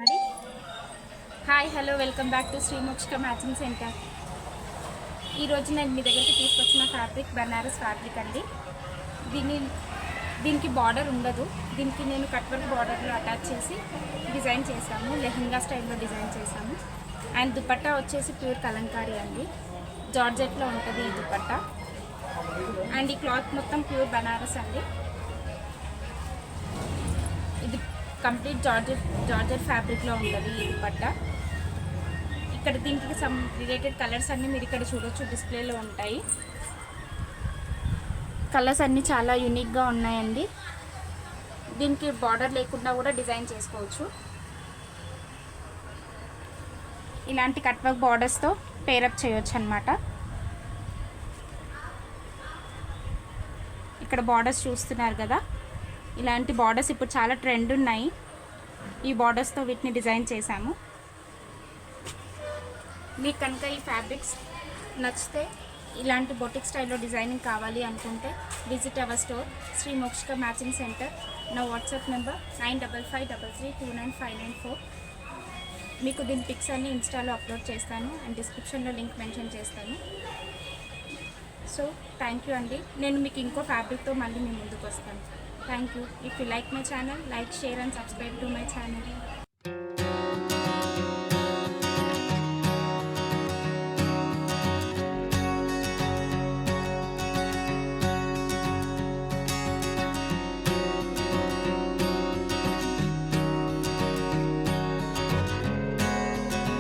మరి hi hello welcome back to Shri Mokshika matching centre. ఈరోజు నేను మీ దగ్గరికి తీసుకొచ్చిన ఫ్యాబ్రిక్ బనారస్ ఫ్యాబ్రిక్ అండి. దీనికి బార్డర్ ఉండదు. దీనికి నేను కట్ వర్క్ బార్డర్లో అటాచ్ చేసి డిజైన్ చేశాము. లెహంగా స్టైల్లో డిజైన్ చేశాము. అండ్ దుపట్టా వచ్చేసి ప్యూర్ కలంకారీ అండి. జార్జెట్లో ఉంటుంది ఈ దుపట్టా. అండ్ ఈ క్లాత్ మొత్తం ప్యూర్ బనారస్ అండి. ఇది కంప్లీట్ జార్జెట్ ఫ్యాబ్రిక్లో ఉంటుంది ఈ దుపట్టా. ఇక్కడ దీనికి సమ్ రిలేటెడ్ కలర్స్ అన్నీ మీరు ఇక్కడ చూడొచ్చు, డిస్ప్లేలో ఉంటాయి. కలర్స్ అన్నీ చాలా యూనిక్గా ఉన్నాయండి. దీనికి బార్డర్ లేకుండా కూడా డిజైన్ చేసుకోవచ్చు. ఇలాంటి కట్ వర్క్ బార్డర్స్తో పేరప్ చేయొచ్చు అన్నమాట. ఇక్కడ బార్డర్స్ చూస్తున్నారు కదా, ఇలాంటి బార్డర్స్ ఇప్పుడు చాలా ట్రెండ్ ఉన్నాయి. ఈ బార్డర్స్తో వీటిని డిజైన్ చేశాము. మీకు కనుక ఈ ఫ్యాబ్రిక్స్ నచ్చితే, ఇలాంటి బొటిక్ స్టైల్లో డిజైనింగ్ కావాలి అనుకుంటే visit our store Shri Mokshika matching centre. నా వాట్సాప్ నెంబర్ 9553329594. మీకు దీని పిక్స్ అన్ని ఇన్స్టాలో అప్లోడ్ చేస్తాను అండ్ డిస్క్రిప్షన్లో లింక్ మెన్షన్ చేస్తాను. సో థ్యాంక్ యూ అండి. నేను మీకు ఇంకో ఫ్యాబ్రిక్తో మళ్ళీ మీ ముందుకు వస్తాను. Thank you. If you like my channel, like, share and subscribe to my channel.